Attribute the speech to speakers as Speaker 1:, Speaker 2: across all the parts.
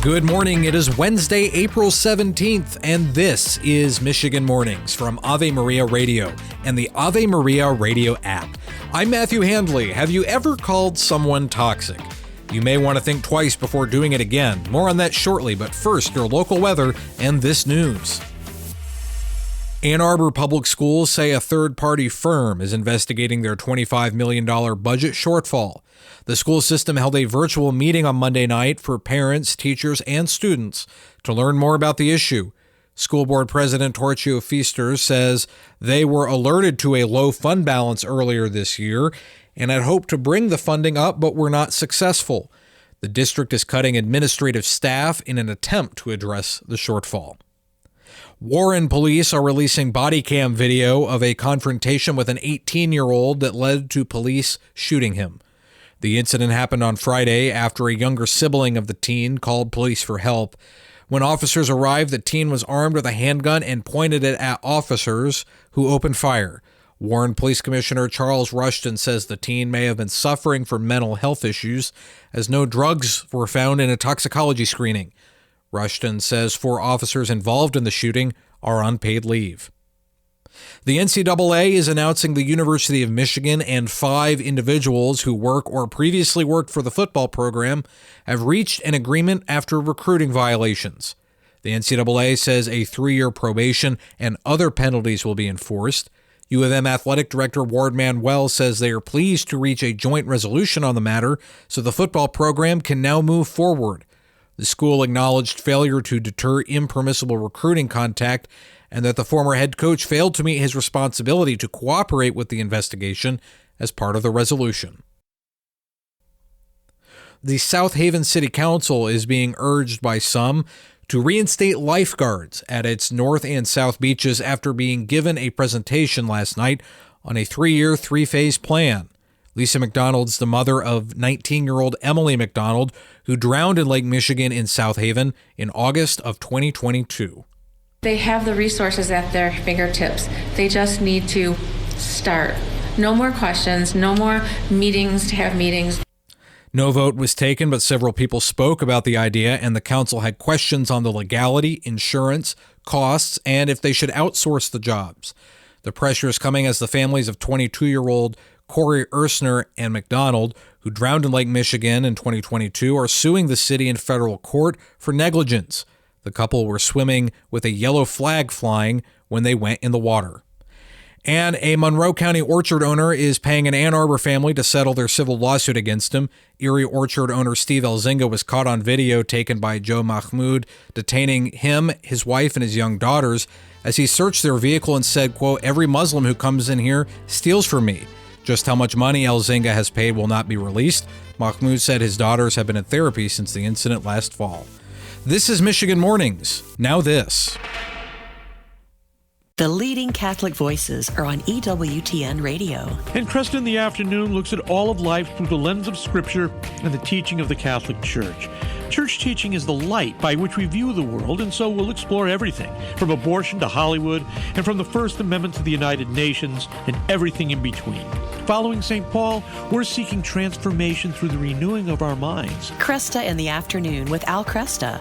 Speaker 1: Good morning. It is Wednesday, April 17th, and this is Michigan Mornings from Ave Maria Radio and the Ave Maria Radio app. I'm Matthew Handley. Have you ever called someone toxic? You may want to think twice before doing it again. More on that shortly, but first, your local weather and this news. Ann Arbor Public Schools say a third-party firm is investigating their $25 million budget shortfall. The school system held a virtual meeting on Monday night for parents, teachers, and students to learn more about the issue. School Board President Torchio Feaster says they were alerted to a low fund balance earlier this year and had hoped to bring the funding up, but were not successful. The district is cutting administrative staff in an attempt to address the shortfall. Warren police are releasing body cam video of a confrontation with an 18-year-old that led to police shooting him. The incident happened on Friday after a younger sibling of the teen called police for help. When officers arrived, the teen was armed with a handgun and pointed it at officers who opened fire. Warren Police Commissioner Charles Rushton says the teen may have been suffering from mental health issues as no drugs were found in a toxicology screening. Rushton says 4 officers involved in the shooting are on paid leave. The NCAA is announcing the University of Michigan and 5 individuals who work or previously worked for the football program have reached an agreement after recruiting violations. The NCAA says a 3-year probation and other penalties will be enforced. U of M Athletic Director Ward Manuel says they are pleased to reach a joint resolution on the matter so the football program can now move forward. The school acknowledged failure to deter impermissible recruiting contact and that the former head coach failed to meet his responsibility to cooperate with the investigation as part of the resolution. The South Haven City Council is being urged by some to reinstate lifeguards at its north and south beaches after being given a presentation last night on a 3-year, 3-phase plan. Lisa McDonald's the mother of 19-year-old Emily McDonald, who drowned in Lake Michigan in South Haven in August of 2022.
Speaker 2: They have the resources at their fingertips. They just need to start. No more questions, no more meetings to have meetings.
Speaker 1: No vote was taken, but several people spoke about the idea, and the council had questions on the legality, insurance, costs, and if they should outsource the jobs. The pressure is coming as the families of 22-year-old Corey Ersner and McDonald, who drowned in Lake Michigan in 2022, are suing the city in federal court for negligence. The couple were swimming with a yellow flag flying when they went in the water. And a Monroe County orchard owner is paying an Ann Arbor family to settle their civil lawsuit against him. Erie orchard owner Steve Elzinga was caught on video taken by Joe Mahmoud, detaining him, his wife, and his young daughters as he searched their vehicle and said, quote, "Every Muslim who comes in here steals from me." Just how much money Elzinga has paid will not be released. Mahmoud said his daughters have been in therapy since the incident last fall. This is Michigan Mornings. Now this.
Speaker 3: The leading Catholic voices are on EWTN Radio.
Speaker 4: And Crest in the Afternoon looks at all of life through the lens of Scripture and the teaching of the Catholic Church. Church teaching is the light by which we view the world, and so we'll explore everything, from abortion to Hollywood, and from the First Amendment to the United Nations, and everything in between. Following St. Paul, we're seeking transformation through the renewing of our minds.
Speaker 3: Cresta in the Afternoon with Al Cresta.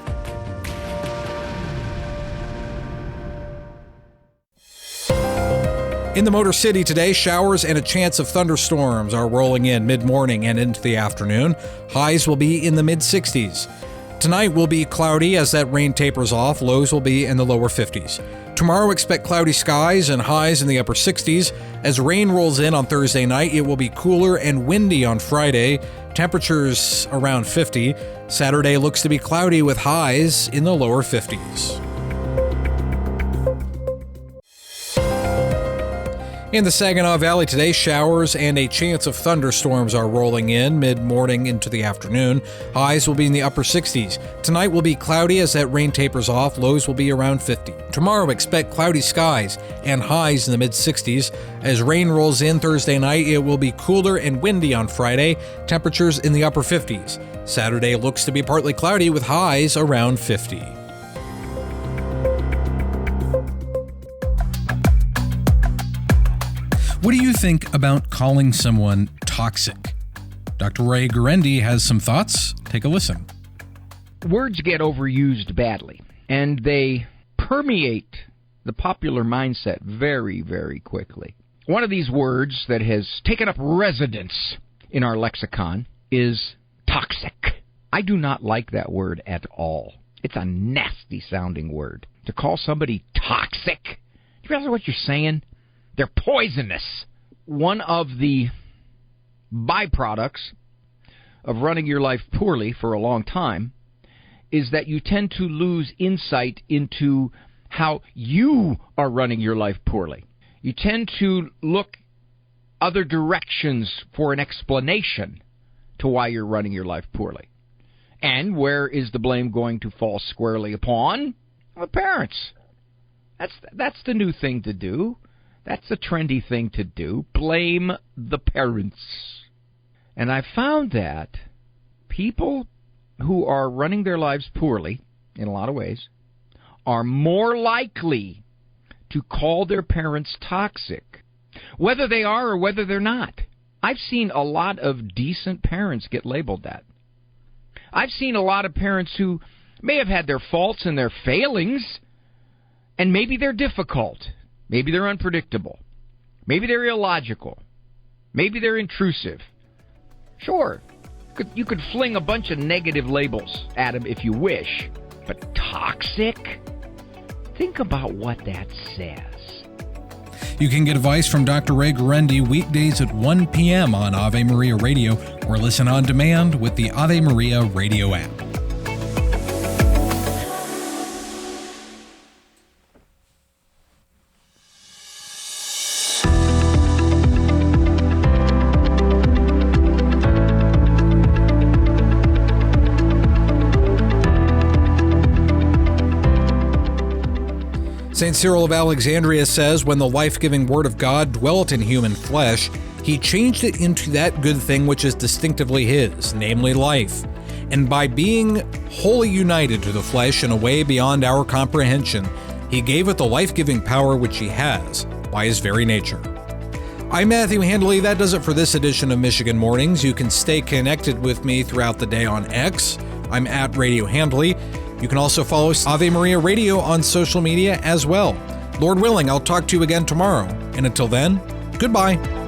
Speaker 1: In the Motor City today, showers and a chance of thunderstorms are rolling in mid-morning and into the afternoon. Highs will be in the mid-60s. Tonight will be cloudy as that rain tapers off. Lows will be in the lower 50s. Tomorrow, expect cloudy skies and highs in the upper 60s. As rain rolls in on Thursday night, it will be cooler and windy on Friday. Temperatures around 50. Saturday looks to be cloudy with highs in the lower 50s. In the Saginaw Valley today, showers and a chance of thunderstorms are rolling in mid-morning into the afternoon. Highs will be in the upper 60s. Tonight will be cloudy as that rain tapers off. Lows will be around 50. Tomorrow, expect cloudy skies and highs in the mid-60s. As rain rolls in Thursday night, it will be cooler and windy on Friday. Temperatures in the upper 50s. Saturday looks to be partly cloudy with highs around 50. What do you think about calling someone toxic? Dr. Ray Gurendi has some thoughts. Take a listen.
Speaker 5: Words get overused badly, and they permeate the popular mindset very, very quickly. One of these words that has taken up residence in our lexicon is toxic. I do not like that word at all. It's a nasty-sounding word. To call somebody toxic, do you realize what you're saying? They're poisonous. One of the byproducts of running your life poorly for a long time is that you tend to lose insight into how you are running your life poorly. You tend to look other directions for an explanation to why you're running your life poorly. And where is the blame going to fall squarely upon? The parents. That's the new thing to do. That's the trendy thing to do. Blame the parents. And I found that people who are running their lives poorly, in a lot of ways, are more likely to call their parents toxic, whether they are or whether they're not. I've seen a lot of decent parents get labeled that. I've seen a lot of parents who may have had their faults and their failings, and maybe they're difficult. Maybe they're unpredictable. Maybe they're illogical. Maybe they're intrusive. Sure, you could fling a bunch of negative labels at them if you wish, but toxic? Think about what that says.
Speaker 1: You can get advice from Dr. Ray Guarendi weekdays at 1 p.m. on Ave Maria Radio, or listen on demand with the Ave Maria Radio app. St. Cyril of Alexandria says, when the life-giving Word of God dwelt in human flesh, he changed it into that good thing which is distinctively his, namely life. And by being wholly united to the flesh in a way beyond our comprehension, he gave it the life-giving power which he has by his very nature. I'm Matthew Handley. That does it for this edition of Michigan Mornings. You can stay connected with me throughout the day on X. I'm at Radio Handley. You can also follow Ave Maria Radio on social media as well. Lord willing, I'll talk to you again tomorrow. And until then, goodbye.